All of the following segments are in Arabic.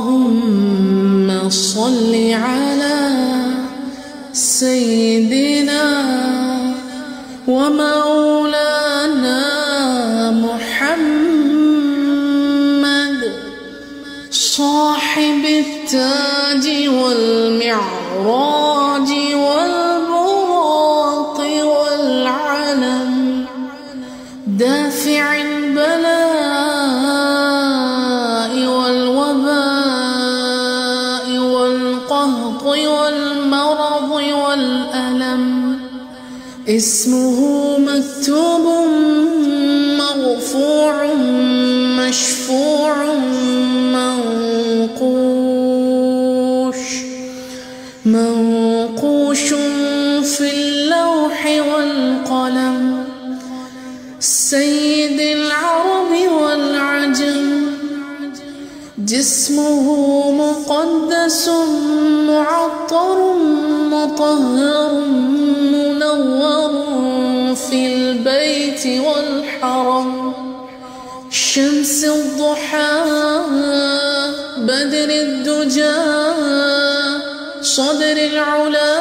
اللهم صل على سيدنا ومولانا محمد صاحب التاج والمعراج والبراق والعلم دافع البلاء والوباء والقهط والمرض والألم اسمه مكتوب مرفوع مشفوع منقوش في اللوح والقلم سيد العرب والعجم جسمه مقدس معطر مطهر منور في البيت والحرم شمس الضحى بدر الدجى صدر العلا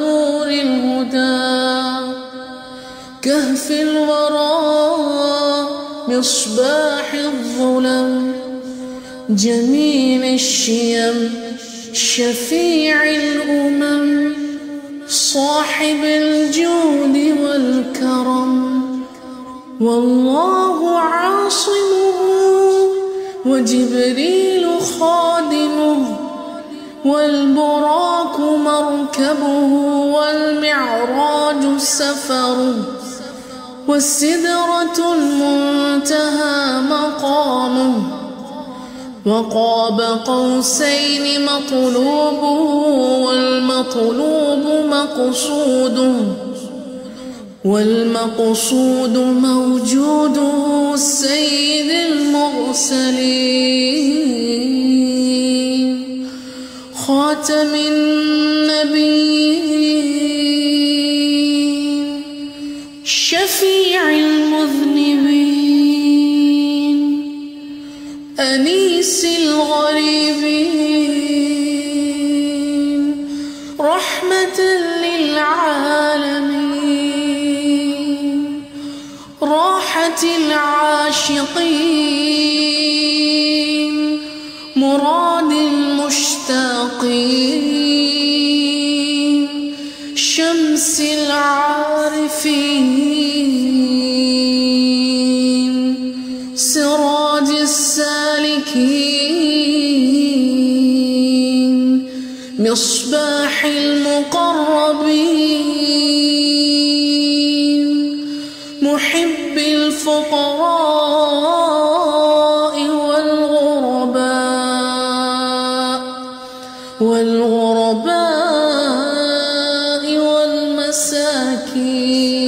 نور الهدى كهف الورى مصباح الظلم جميل الشيم شفيع الأمم صاحب الجود والكرم والله عاصمه وجبريل خادمه والبراق مركبه والمعراج سفره والسدرة المنتهى مقامه وقاب قوسين مطلوبه والمطلوب مقصوده والمقصود موجوده سيد المرسلين خاتم النبيين شفيع المذنبين أنيس الغريبين رحمة للعالمين راحة العاشقين مراد المشتاقين شمس العارفين سراج السالكين مصباح المقربين محب الفقراء والغرباء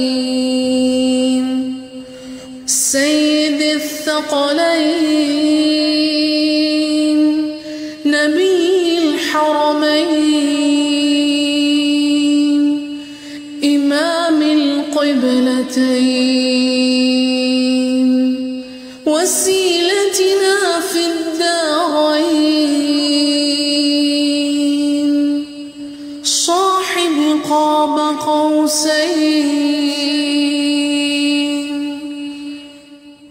والمساكين سيد الثقلين نبي الحرمين إمام القبلتين وسيلتنا في الدارين صاحب قاب قوسين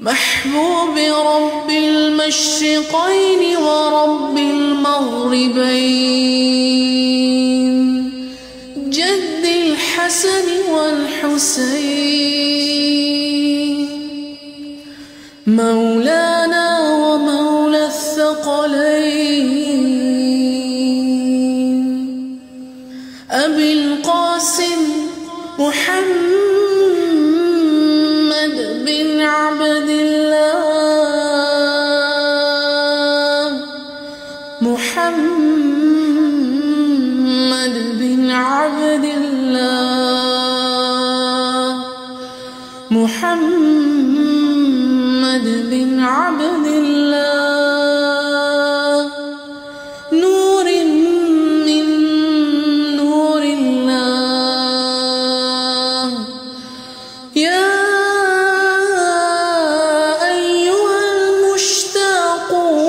محبوب رب المشرقين ورب المغربين جد الحسن والحسين مولانا ومولى الثقلين أبي القاسم محمد بن عبد الله محمد بن عبد الله محمد بن عبد الله نور من نور الله يا أيها المشتاقون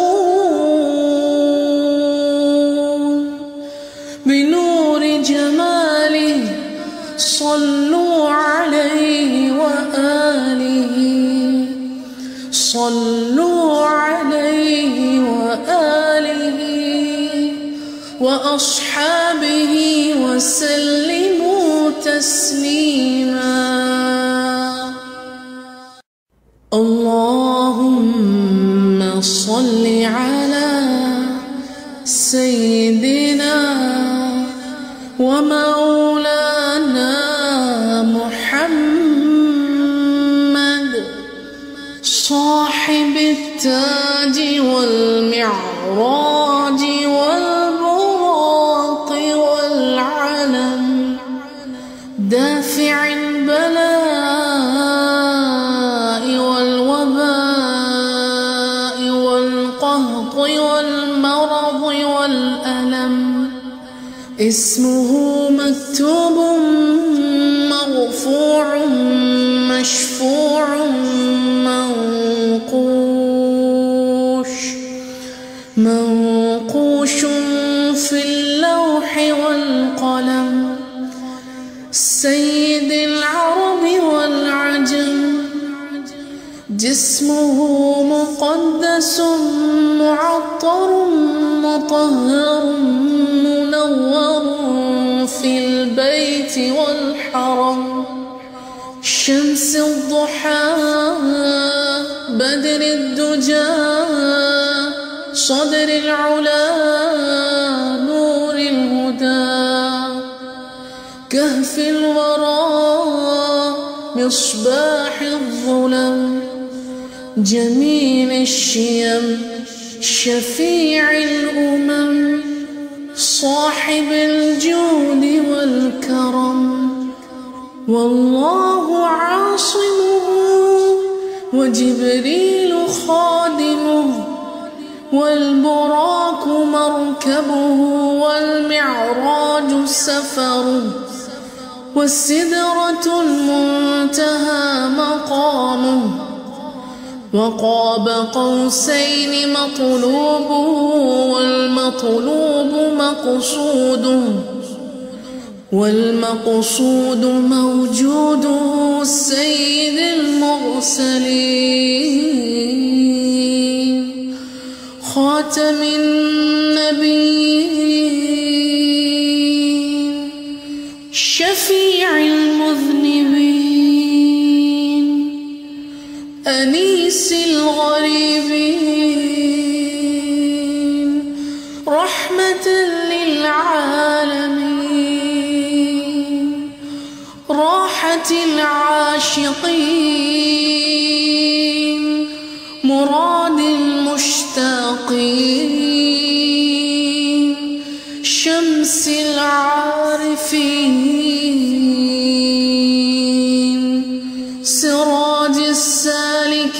وأصحابه وسلموا تسليما. اللهم صل على سيدنا ومولانا محمد صاحب التاج والمعراج والبراق والعلم، دافع البلاء والوباء والقهط والمرض والألم، اسمه مكتوب مرفوع مشفوع منقوش في اللوح والقلم، سيد العرب والعجم، جسمه مقدس معطر مطهر منور في البيت والحرم، شمس الضحى بدر الدجى صدر العلا نور الهدى، كهف الورى مصباح الظلم، جميل الشيم شفيع الأمم، صاحب الجود والكرم، والله عاصمه وجبريل خادمه، والبراق مركبه والمعراج سفره، والسدرة المنتهى مقامه، وقاب قوسين مطلوبه والمطلوب مقصوده، والمقصود موجوده سيد المرسلين خاتم النبيين شفيع المذنبين أنيس الغريبين رحمة للعالمين راحة العاشقين مراد المشتاقين شمس العارفين سراج السالكين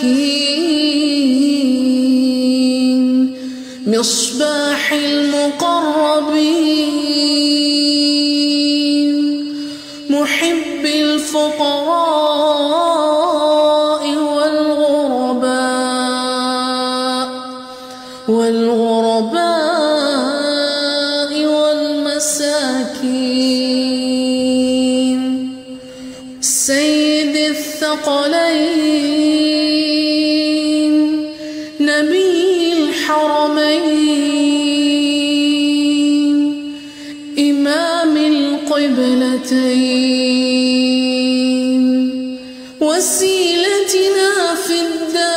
مصباح المقربين محب الفقراء والغرباء والمساكين سيد الثقلين نبي الحرمين إمام القبلتين وسيلتنا في الدارين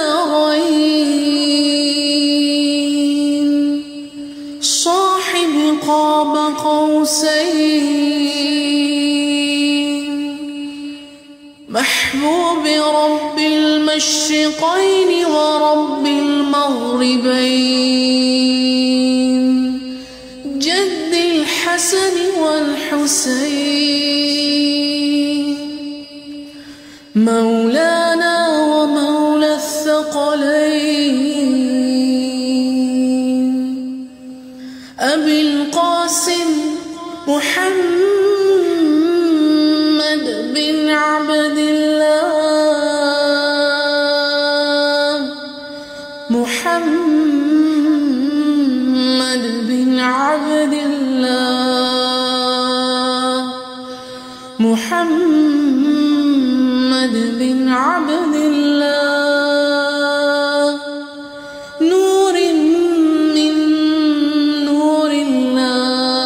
صاحب قاب قوسين محبوب رب المشرقين ورب المغربين جد الحسن والحسين مولانا ومولى الثقلين أبي القاسم محمد بن عبد الله محمد بن عبد الله محمد بن عبد الله نور من نور الله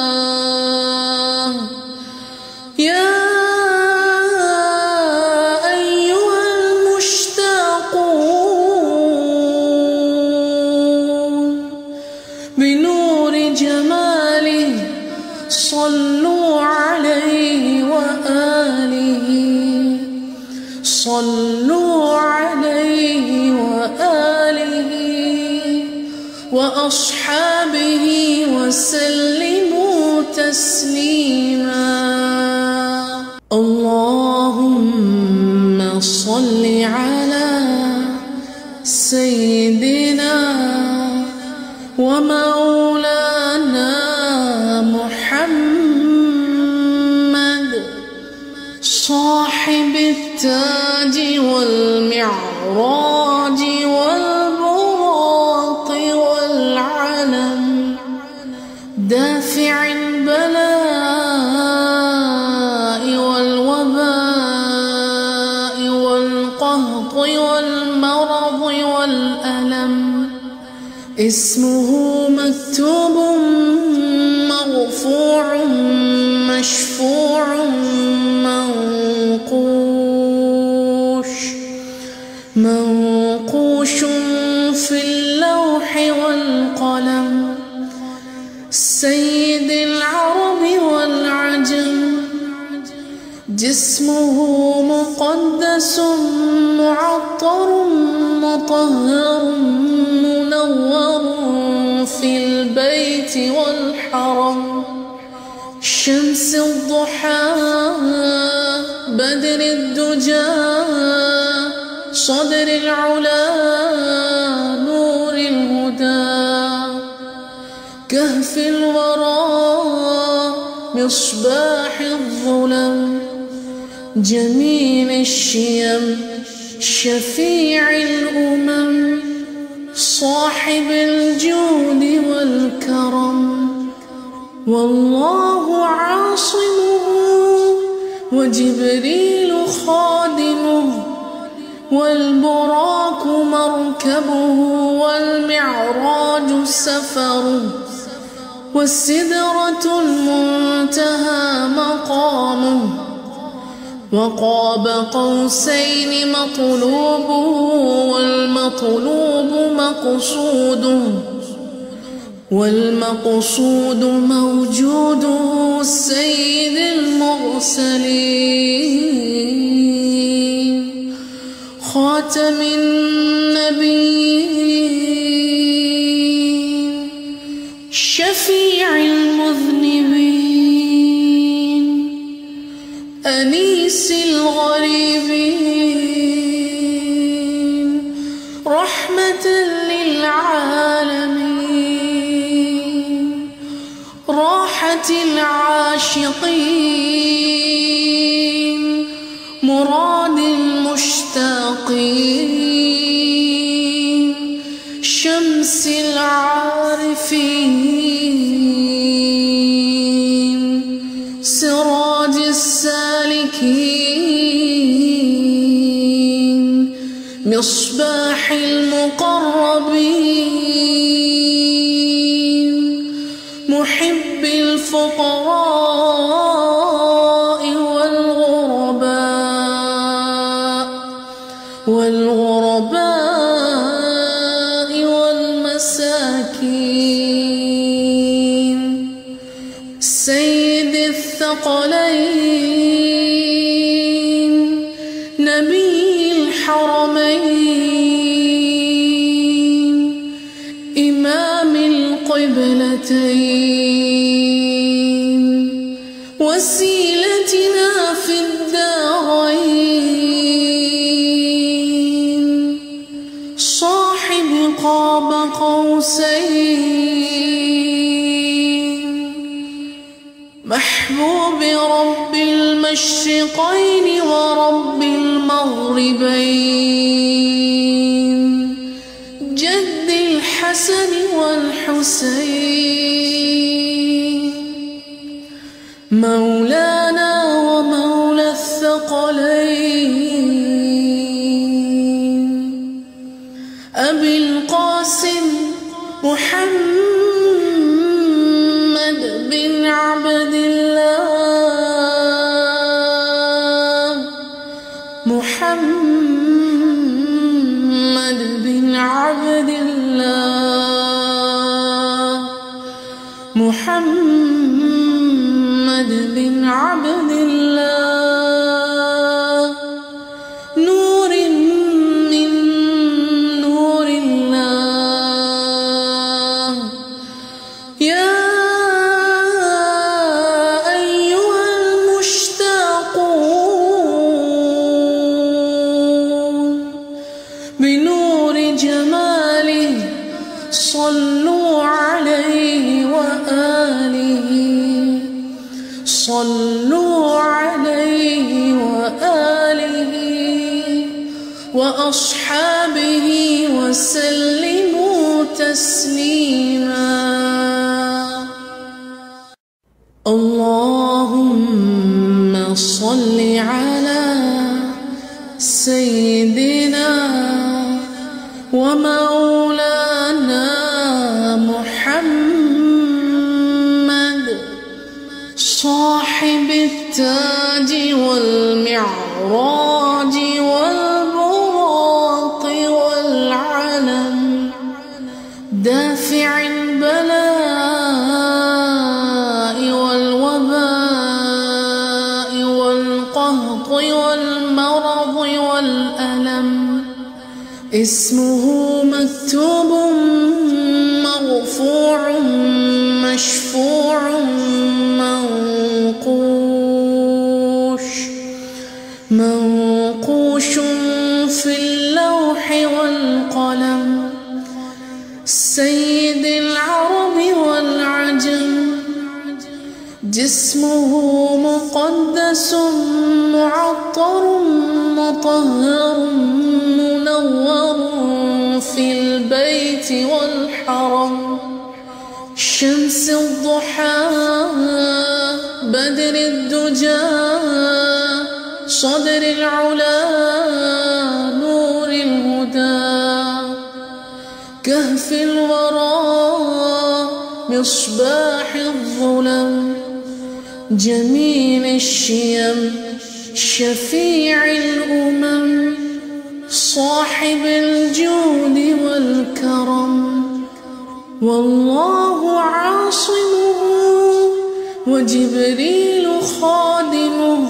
جماله صلوا عليه وآله صلوا عليه وآله وأصحابه وسلموا تسليما. اللهم صل على سيدنا ومولانا محمد صاحب التاج والمعراج والبراق والعلم دافع البلاء والوباء والقهط والمرض والألم اسمه مكتوب مرفوع مشفوع منقوش في اللوح والقلم سيد العرب والعجم جسمه مقدس معطر مطهر منور في البيت والحرم شمس الضحى بدر الدجى صدر العلا نور الهدى كهف الورى مصباح الظلم جميل الشيم شفيع الأمم صاحب الجود والكرم والله عاصمه وجبريل خادمه والبراق مركبه والمعراج سفره والسدرة المنتهى مقامه وقاب قوسين مطلوبه والمطلوب والمقصود موجوده سيد المرسلين خاتم النبيين شفيع المذنبين أنيس الغريبين رحمة للعالمين راحة العاشقين مراد المشتاقين شمس العارفين سراج السالكين مصباح المقربين محب الفقراء والغرباء والمساكين سيد الثقلين نبي الحرمين إمام القبلتين وسيلتنا في الدارين صاحب قاب قوسين محبوب رب المشرقين ورب المغربين جد الحسن والحسين مولانا ومولى الثقلين أبي القاسم محمد بن عبد الله محمد بن عبد الله محمد بن عبد الله، نور من نور الله. يا أيها المشتاقون بنور جماله صلوا عليه وآله، صلوا عليه وآله وأصحابه وسلموا تسليما. اللهم صل على سيدنا ومولانا محمد صاحب التاج والمعراج والبراق والعلم، دافع البلاء والوباء والقهط والمرض والألم. اسمه مكتوب مرفوع مشفوع منقوش في اللوح والقلم. سيد العرب والعجم، جسمه مقدس معطر مطهر منور في البيت والحرم. شمس الضحى بدر الدجى صدر العلا نور الهدى. كهف الورى مصباح الظلم، جميل الشيم شفيع الأمم. صاحب الجود والكرم، والله عاصمه وجبريل خادمه،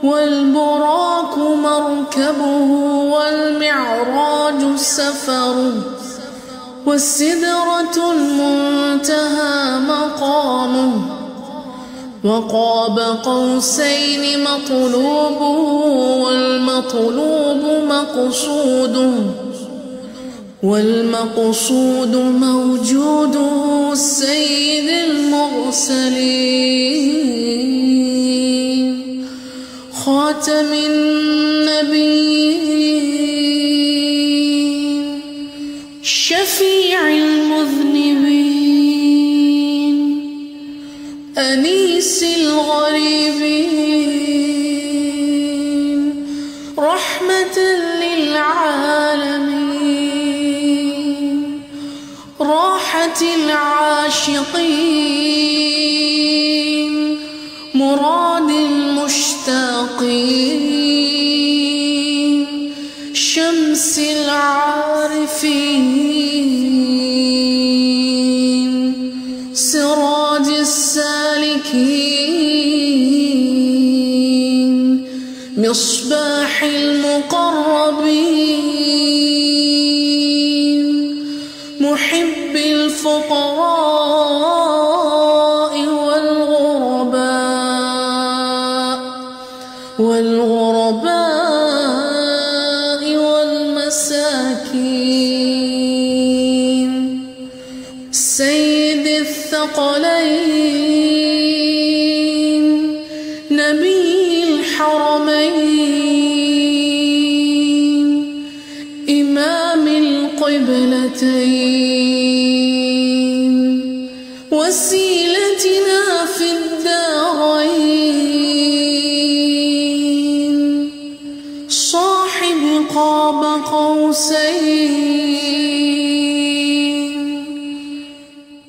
والبراق مركبه والمعراج سفره، والسدرة المنتهى مقامه. وقاب قوسين مطلوبه والمطلوب مقصوده، والمقصود موجوده سيد المرسلين خاتم النبيين شفيع المذنبين أنيس الغريبين رحمة للعالمين راحة العاشقين مراد المشتاقين شمس العارفين سراج السالكين مصباح المقربين محب الفقراء والغرباء والمساكين سيد الثقلين نبي الحرمين إمام القبلتين وسيلتنا في الدارين صاحب قاب قوسين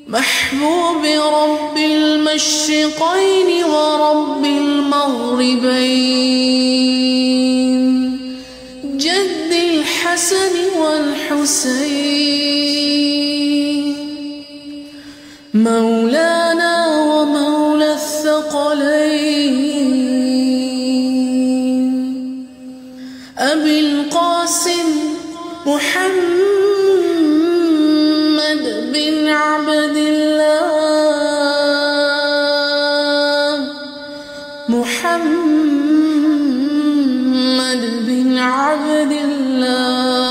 محبوب رب المشرقين ورب المغربين جد الحسن والحسين مولانا ومولى الثقلين أبي القاسم محمد بن عبد الله، محمد بن عبد الله،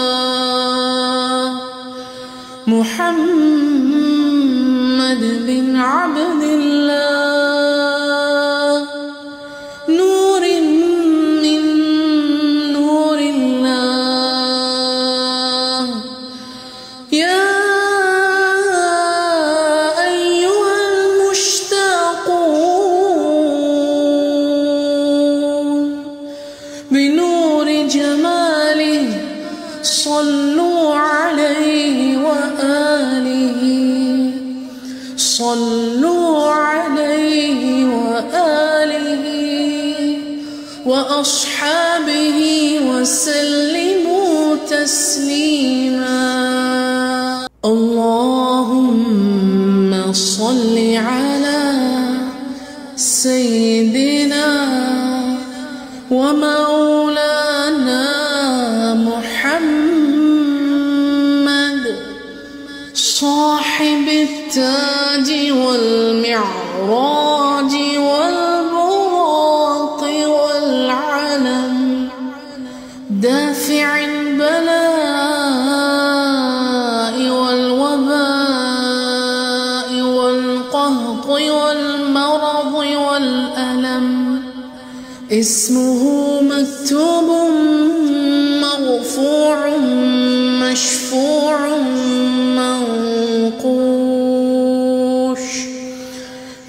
محمد بن عبد الله، نور من نور الله. يا أيها المشتاقون بنور جماله صلوا عليه وآله، صلوا عليه وآله وأصحابه وسلموا تسليما. اللهم صل على سيدنا ومولانا محمد صاحب التاج والمعراج والبراق والعلم، دافع البلاء والوباء والقهط والمرض والألم. اسمه مكتوب مرفوع مشفوع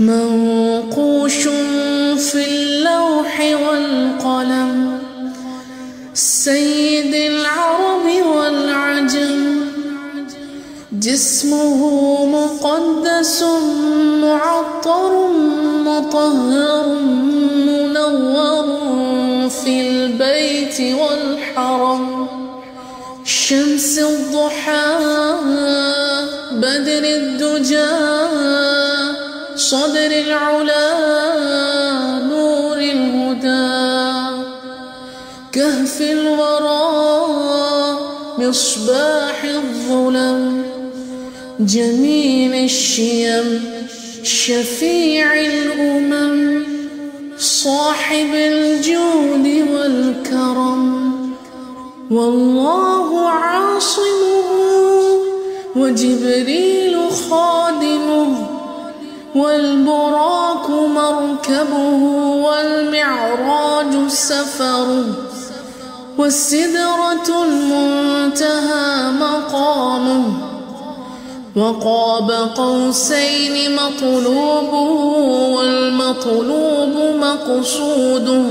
منقوش في اللوح والقلم. سيد العرب والعجم، جسمه مقدس معطر مطهر منور في البيت والحرم. شمس الضحى بدر الدجى صدر العلا نور الهدى. كهف الورى مصباح الظلم، جميل الشيم شفيع الأمم. صاحب الجود والكرم، والله عاصمه وجبريل خادمه، والبراق مركبه والمعراج سفره، والسدرة المنتهى مقامه. وقاب قوسين مطلوبه والمطلوب مقصوده،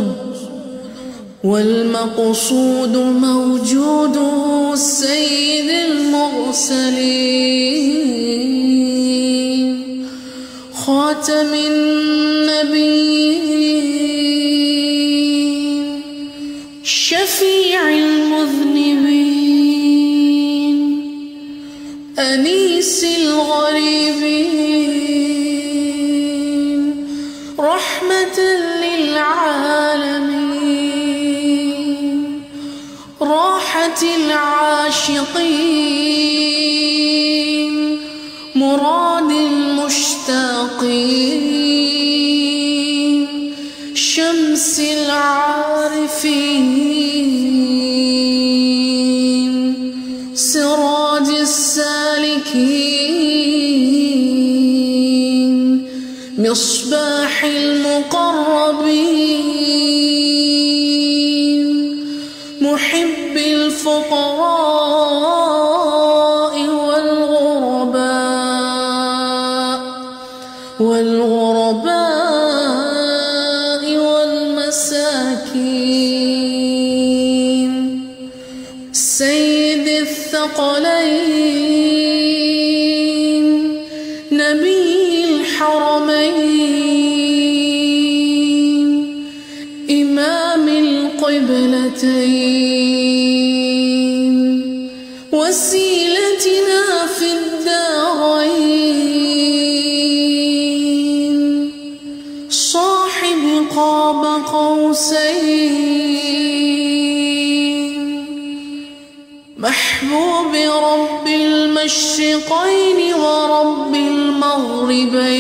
والمقصود موجوده سيد المرسلين خاتم النبيين شفيع المذنبين أنيس الغريبين رحمة للعالمين راحة العاشقين مراد المشتاقين شمس العارفين سراج السالكين مصباح المقربين محب الفقراء والغرباء والمساكين سيد الثقلين نبي الحرمين إمام القبلتين وسيلتنا في الدارين المشرقين ورب المغربين،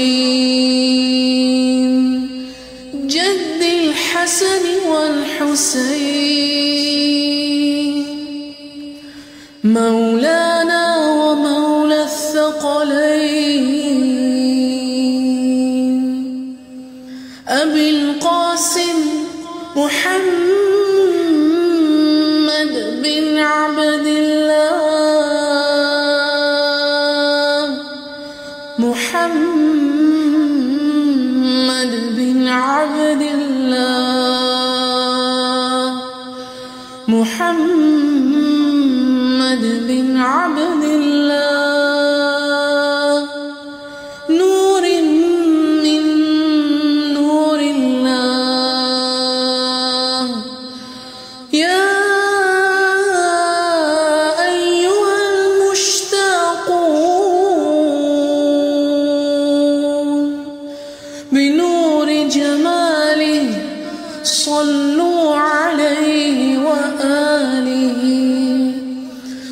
جد الحسن والحسين، مولانا ومولى الثقلين، أبي القاسم محمد بن عبد الله، محمد بن عبد الله، محمد بن عبد الله، نور من نور الله. يا أيها المشتاقون بنور جماله صلوا عليه وآله،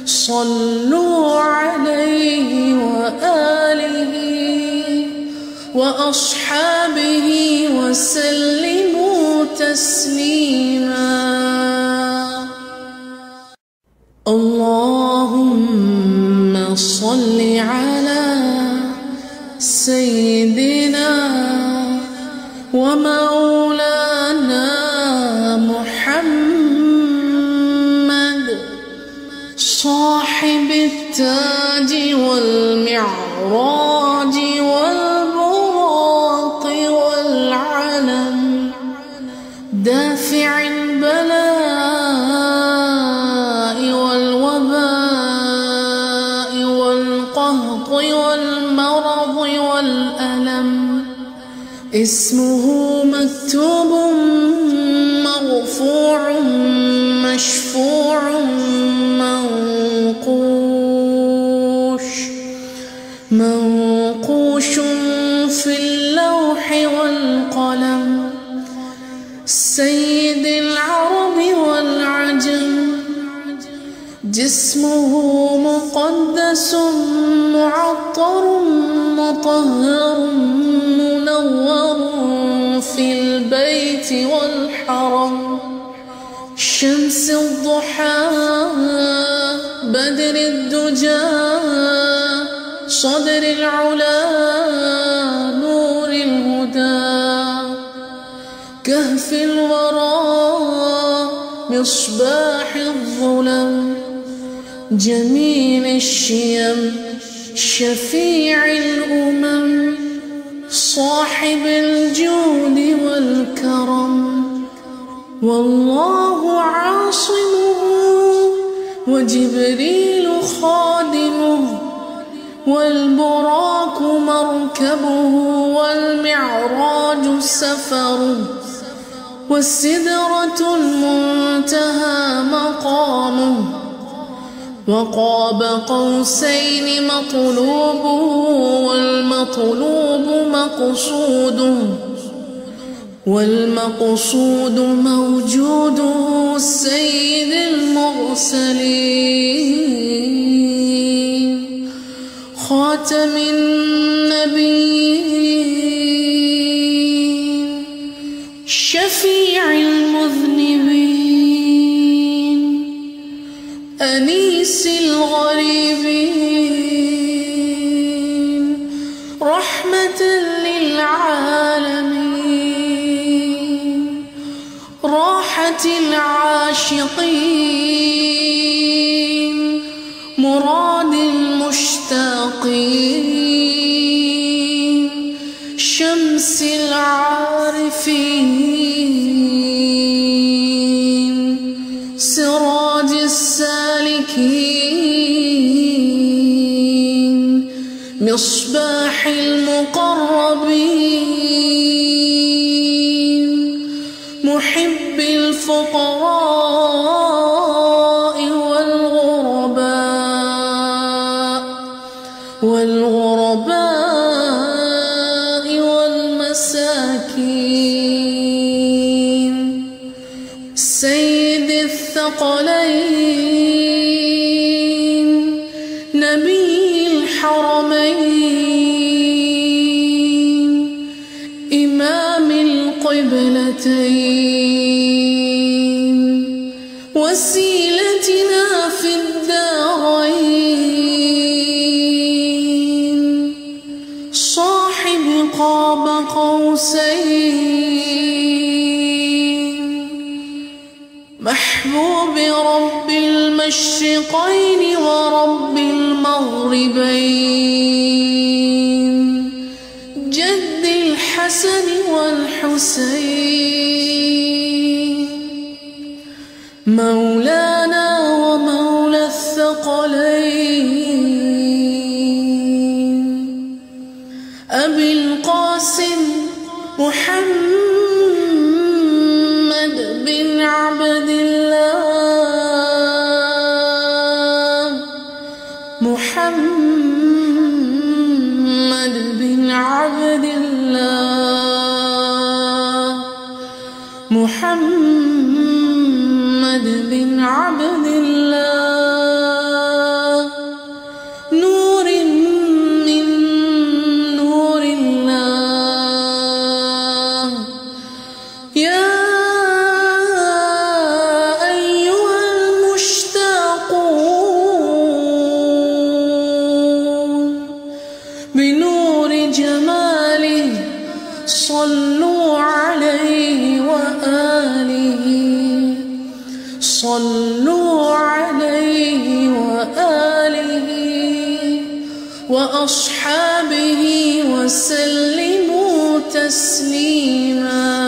صلوا عليه وآله وأصحابه وسلموا تسليما. اللهم صل على سيدنا ومولانا محمد صاحب التاج والمعراج والبراق والعلم، دافع البلاء والوباء والقهط والمرض والألم، اسمه مكتوب مرفوع مشفوع منقوش في اللوح والقلم، سيد العرب والعجم، جسمه مقدس معطر مطهر منور في البيت والحرم، شمس الضحى بدر الدجى صدر العلا نور الهدى، كهف الورى مصباح الظلم، جميل الشيم شفيع الأمم، صاحب الجود والكرم، والله عاصمه وجبريل خادمه، والبراق مركبه والمعراج سفره، والسدرة المنتهى مقامه، وقاب قوسين مطلوبه والمطلوب مقصوده، والمقصود موجوده سيد المرسلين، خاتم النبيين، شفيع المذنبين، أنيس الغريبين، رحمة للعالمين، راحة العاشقين، مراد المشتاقين، شمس العارفين، سراج السالكين، مصباح المقربين، محب الفقراء والغرباء والمساكين، سيد الثقلين، نبي الدارين وسيلتنا في الدارين صاحب قاب قوسين محبوب رب المشرقين ورب المغربين جد الحسن والحسين مولانا ومولى الثقلين أبي القاسم محمد بن عبد الله محمد بن عبد الله محمد بن عبد الله نور من نور الله يا أيها المشتاقون بنور جماله صلوا عليه وآله صلوا عليه وآله وأصحابه وسلموا تسليما.